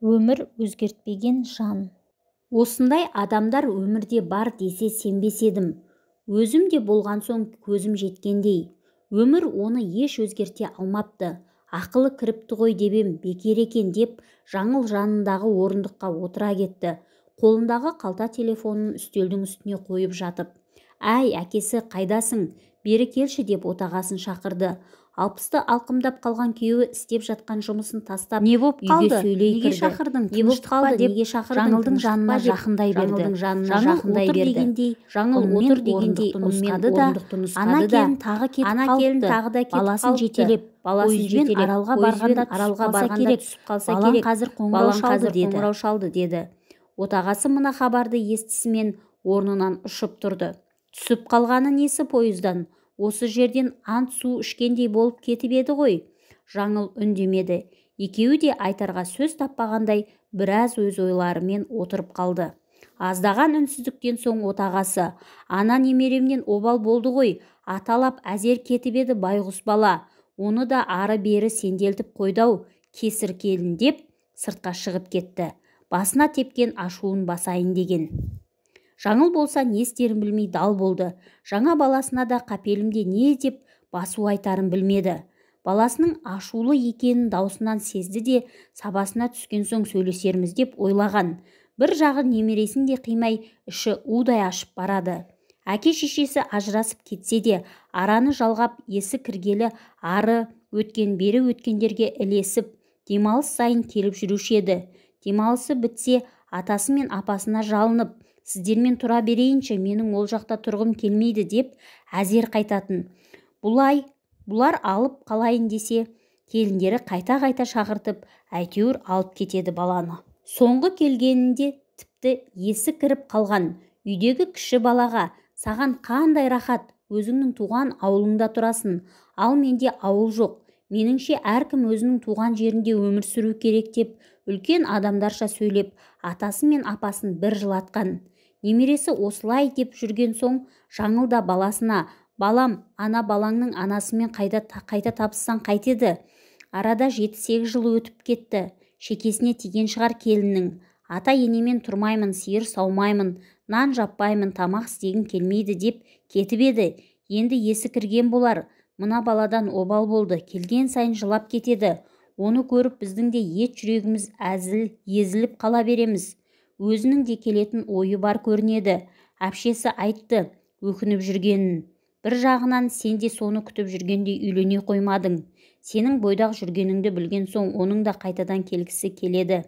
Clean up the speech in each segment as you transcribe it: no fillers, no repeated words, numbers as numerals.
өмір өзгертпеген жан. Осындай адамдар өмірде бар десе сенбес едім. Өзім де болған соң көзім жеткендей. Өмір оны еш өзгерте алмапты. Ақылы кіріпті ғой деп ем, бекер екен деп Жаңыл жанындағы орындыққа отыра кетті. Қолындағы қалта телефонын үстелдің үстіне қойып жатып. «Әй, әкесі, қайдасың? Бері келші» деп отағасын шақырды. Алпысты алқымдап қалған күйеуі істеп жатқан жұмысын тастап, «Не боп қалды? Неге шақырдың? Не боп қалды?» деп Жаңылдың жанына жақындай берді. Жаңыл отыр дегендей орындықты нұсқады да, тағы кетіп ана келін қалыпты. тағы да кетіп Баласын жетелеп, аралға барғанда түсіп қалса Балаң керек. қазір қоңырау шалды деді. Отағасы мына хабарды естісімен орнынан ұшып тұрды. Түсіп қалғаны несі пойыздан? Осы жерден ант-су ішкендей болып кетіп еді ғой. Жаңыл үндемеді. Екеуі де айтарға сөз таппағандай біраз өз ойларымен отырып қалды. Аздаған үнсіздіктен соң отағасы: «Ана немеремнен обал болды ғой, аталап әзер кетіп еді байғұс бала. Оны да ары-бері сенделтіп қойды-ау, кесір келін» деп сыртқа шығып кетті. Басына тепкен ашуын басайын деген. Жаңыл болса не істерін білмей дал болды. Жаңа баласына да қапелімде не деп басу айтарын білмеді. Баласының ашулы екенін даусынан сезді де, сабасына түскен соң сөйлесерміз деп ойлаған. Бір жағы немересін де қимай, іші удай ашып барады. Әке-шешесі ажырасып кетсе де, араны жалғап есі кіргелі ары өткен бері өткендерге ілесіп, демалыс сайын келіп жүруші еді. Демалысы бітсе, атасы мен апасына жалынып: «Сіздермен тұра берейінші, менің ол жақта тұрғым келмейді» деп әзер қайтатын. Бұлар алып қалайын десе, келіндері қайта-қайта шақыртып, әйтеуір алып кетеді баланы. Соңғы келгенінде тіпті есі кіріп қалған. Үйдегі кіші балаға: «Саған қандай рахат, өзіңнің туған ауылыңда тұрасың, ал менде ауыл жоқ. Меніңше әркім өзінің туған жерінде өмір сүру керек» деп үлкен адамдарша сөйлеп, атасы мен апасын бір жылатқан. Немересі осылай деп жүрген соң, Жаңыл да баласына: «Балам, ана балаңның анасымен қайта табыссаң қайтеді? Арада 7-8 жыл өтіп кетті. Шекесіне тиген шығар келіннің. Ата-енемен тұрмаймын, сиыр саумаймын, нан жаппаймын, тамақ істегім келмейді» деп кетіп еді. Енді есі кірген болар. Мына баладан обал болды, келген сайын жылап кетеді. Оны көріп біздің де ет жүрегіміз езіліп қала береміз. Өзінің де келетін ойы бар көрінеді. Әпшесі айтты өкініп жүргенін. Бір жағынан сен де соны күтіп жүргендей үйлене қоймадың. Сенің бойдақ жүргеніңді білген соң оның да қайтадан келгісі келеді.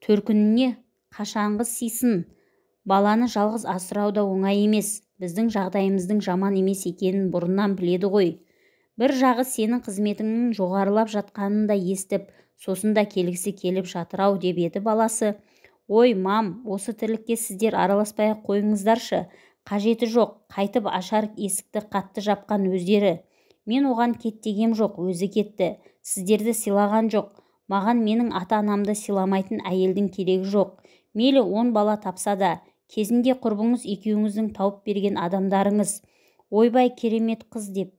Төркініне қашанғы сыйсын. Баланы жалғыз асырау да оңай емес. Біздің жағдайымыздың жаман емес екенін бұрыннан біледі ғой. Бір жағы сенің қызметіңнің жоғарылап жатқанын да естіп, сосын да келгісі келіп жатыр-ау» деп еді баласы. «Ой, мам, осы тірлікке сіздер араласпай қойыңыздаршы. Қажеті жоқ, қайтып ашар есікті қатты жапқан өздері. Мен оған кет дегем жоқ, өзі кетті. Сіздерді сыйлаған жоқ. Маған менің ата-анамды сыйламайтын әйелдің керегі жоқ. Мейлі 10 бала тапса да, кезінде құрбыңыз екеуіңіздің тауып берген адамдарыңыз. Ойбай керемет қыз деп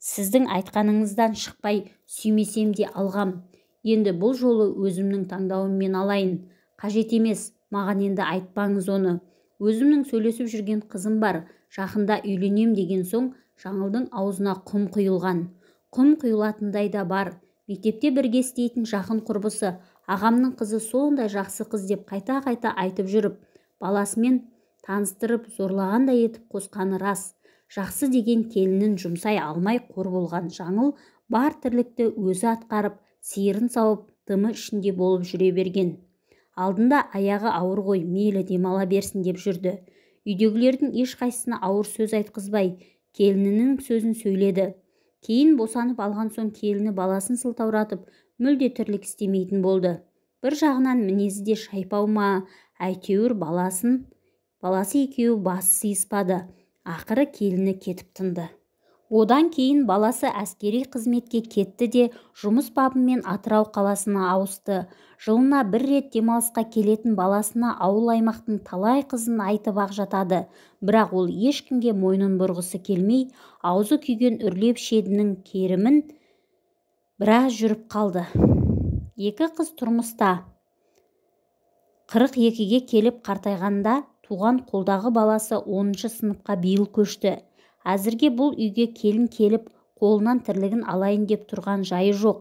сіздің айтқаныңыздан шықпай сүймесем де алғам. Енді бұл жолы өзімнің таңдауыммен алайын. Қажет емес, маған енді айтпаңыз оны. Өзімнің сөйлесіп жүрген қызым бар, жақында үйленем» деген соң Жаңылдың аузына құм құйылған. Құм құйылатындай да бар. Мектепте бірге істейтін жақын құрбысы: «Ағамның қызы сондай жақсы қыз» деп қайта-қайта айтып жүріп, баласымен таныстырып, зорлағандай етіп қосқаны рас. Жақсы деген келінін жұмсай алмай қор болған Жаңыл бар тірлікті өзі атқарып, сиырын сауып, дымы ішінде болып жүре берген. Алдында аяғы ауыр ғой, мейлі демала берсін деп жүрді. Үйдегілердің ешқайсысына ауыр сөз айтқызбай, келінінің сөзін сөйледі. Кейін босанып алған соң келіні баласын сылтауратып, мүлде тірлік істемейтін болды. Бір жағынан мінезі де шайпау ма, әйтеуір баласы екеуі басы сыйыспады. Ақыры келіні кетіп тынды. Одан кейін баласы әскери қызметке кетті де жұмыс бабымен Атырау қаласына ауысты. Жылына бір рет демалысқа келетін баласына ауыл-аймақтың талай қызын айтып ақ жатады. Бірақ ол ешкімге мойнын бұрғысы келмей, аузы күйген үрлеп шедінің керімін біраз жүріп қалды. Екі қыз тұрмыста. 42-ге келіп қартайғанда туған қолдағы баласы 10-шы сыныпқа биыл көшті. Әзірге бұл үйге келін келіп қолынан тірлігін алайын деп тұрған жайы жоқ.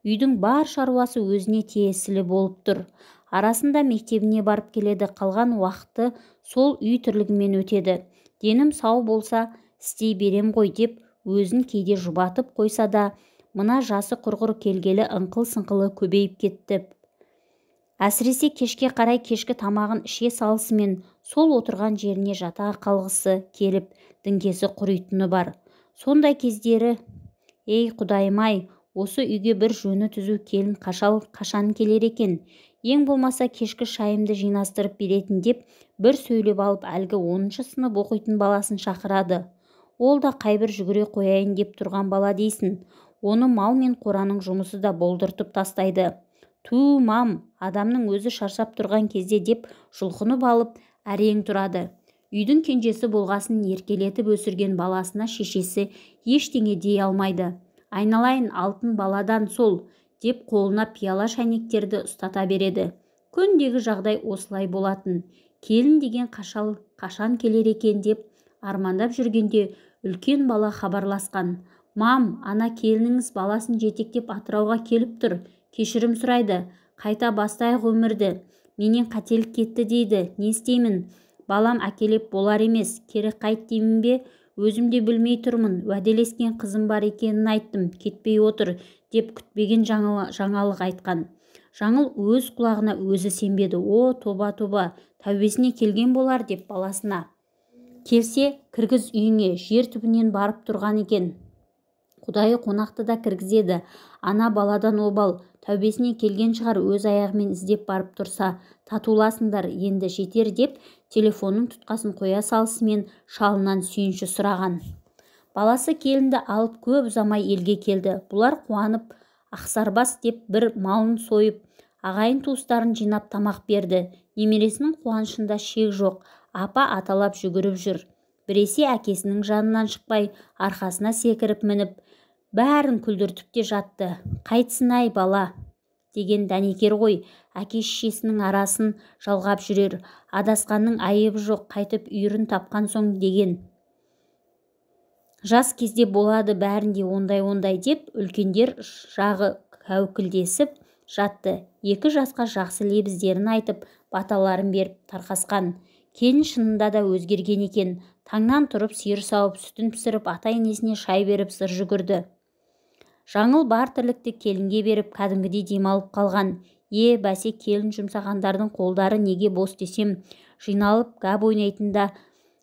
Үйдің бар шаруасы өзіне тиесілі болып тұр. Арасында мектебіне барып келеді, қалған уақыты сол үй тірлігімен өтеді. Денім сау болса істей берем ғой деп өзін кейде жұбатып қойса да, мына жасы құрғыр келгелі ыңқыл-сыңқылы көбейіп кетті. Әсіресе кешке қарай кешкі тамағын іше салысымен сол отырған жеріне жата қалғысы келіп діңкесі құритыны бар. Сондай кездері, ей құдайым-ай, осы үйге бір жөні түзу келін қашан келер екен, ең болмаса кешкі шайымды жинастырып беретін деп бір сөйлеп алып әлгі 10-шы сынып оқитын баласын шақырады. Ол да қайбір жүгіре қояйын деп тұрған бала дейсін. Оны мал мен қораның жұмысы да болдыртып тастайды. Ту, мам, адамның өзі шаршап тұрған кезде деп жұлқынып алып әрең тұрады. Үйдің кенжесі болғасын еркелетіп өсірген баласына шешесі ештеңе дей алмайды. Айналайын алтын баладан сол деп қолына пиала шәйнектерді ұстата береді. Күндегі жағдай осылай болатын. Келін деген қашан келер екен деп армандап жүргенде үлкен бала хабарласқан. Мам, ана келініңіз баласын жетектеп Атырауға келіп тұр. Кешірім сұрайды. Қайта бастайық өмірді. Менен қателік кетті дейді. Не істеймін? Балам әкелеп болар емес. Керек қайт деймін бе? Өзім де білмей тұрмын. Уәделескен қызым бар екенін айттым. Кетпей отыр деп күтпеген жаңалық айтқан. Жаңыл өз құлағына өзі сенбеді. О, тоба, тәубесіне келген болар деп баласына. Келсе, кіргіз үйіңе, жер түбінен барып тұрған екен. Құдайы қонақты да кіргізеді. Ана баладан обал, тәубесіне келген шығар, өз аяғымен іздеп барып тұрса, татуласыңдар, енді жетер деп телефонның тұтқасын қоя салысымен шалынан сүйінші сұраған. Баласы келінді алып көп ұзамай елге келді. Бұлар қуанып, ақсарбас деп бір малын сойып, ағайын туыстарын жинап тамақ берді. Немересінің қуанышында шек жоқ. Апа аталап жүгіріп жүр. Біресе әкесінің жанынан шықпай, арқасына секіріп мініп, бәрін күлдіртіп те жатты. Қайтсын-ай бала деген дәнекер ғой, әке-шешесінің арасын жалғап жүрер. Адасқанның айыбы жоқ, қайтып үйірін тапқан соң деген. Жас кезде болады бәрінде ондай деп үлкендер жағы кәукілдесіп жатты. 2 жасқа жақсы лебіздерін айтып, баталарын беріп тарқасқан. Келін шынында да өзгерген екен. Таңнан тұрып сиыр сауып, сүтін пісіріп, ата-енесіне шай беріп сыр жүгірді. Жаңыл бар тірлікті келінге беріп, кәдімгідей демалып қалған. Бәсе, келін жұмсағандардың қолдары неге бос десем, жиналып гәп ойнайтында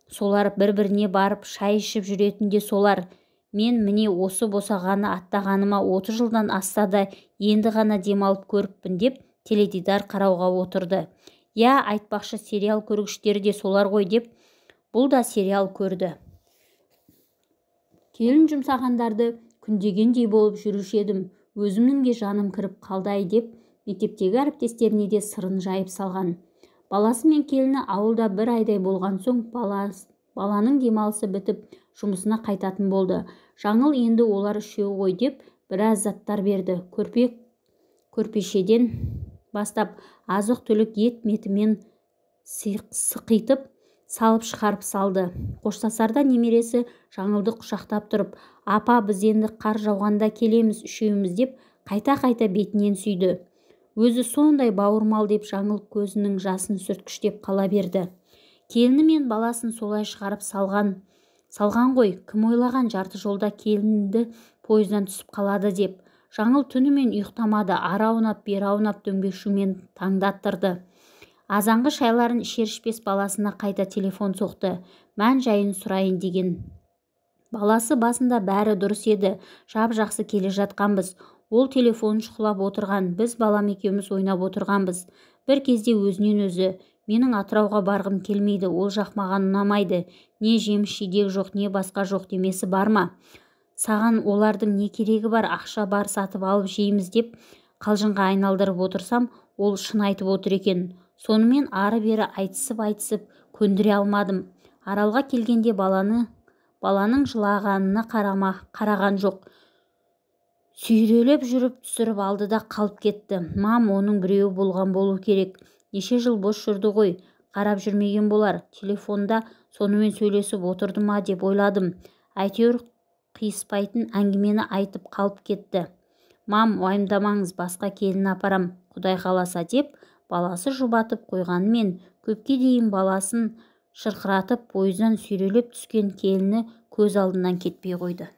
солар, бір-біріне барып шай ішіп жүретінде солар. Мен міне осы босағаны аттағаныма 30 жылдан асса да енді ғана демалып көріппін деп теледидар қарауға отырды. Айтпақшы, сериал көргіштері де солар ғой деп бұл да сериал көрді. Келін жұмсағандарды күндегендей болып жүруші едім. Өзімнің де жаным кіріп қалдай деп мектептегі әріптестеріне де сырын жайып салған. Баласы мен келіні ауылда 1 айдай болған соң баланың демалысы бітіп жұмысына қайтатын болды. Жаңыл енді олар үшеу ғой деп біраз заттар берді. Көрпешеден бастап азық-түлік ет-метімен сықитып салып шығарып салды. Қоштасарда немересі Жаңылды құшақтап тұрып, апа, біз енді қар жауғанда келеміз үшеуміз деп қайта-қайта бетінен сүйді. Өзі сондай бауырмал деп Жаңыл көзінің жасын сүрткіштеп қала берді. Келіні мен баласын солай шығарып салған ғой, кім ойлаған жарты жолда келінді пойыздан түсіп қалады деп. Жаңыл түнімен ұйықтамады, ары аунап, бері аунап дөңбекшумен таңдаттырды. Азанғы шайларын ішер-ішпес баласына қайта телефон соқты. Мән жайын сұрайын деген. Баласы басында бәрі дұрыс еді, жап-жақсы келе жатқанбыз. Ол телефонын шұқылап отырған, біз балам екеуміз ойнап отырғанбыз. Бір кезде өзінен өзі, менің Атырауға барғым келмейді, ол жақ маған ұнамайды. Не жеміс-жидек жоқ, не басқа жоқ демесі бар ма? Саған олардың не керегі бар, ақша бар, сатып алып жейміз деп қалжыңға айналдырып отырсам, ол шын айтып отыр екен. Сонымен ары-бері айтысып көндіре алмадым. Аралға келгенде баланың жылағанына қараған жоқ. сүйрелеп жүріп түсіріп алды да қалып кетті. Мам, оның біреуі болған болу керек. Неше жыл бос жүрді ғой, қарап жүрмеген болар. Телефонда сонымен сөйлесіп отырды ма деп ойладым. Әйтеуір қиыспайтын әңгімені айтып қалып кетті. Мам, уайымдамаңыз, басқа келін апарам, Құдай қаласа, деп баласы жұбатып қойғанымен көпке дейін баласын шырқыратып пойыздан сүйрелеп түскен келіні көз алдынан кетпей қойды.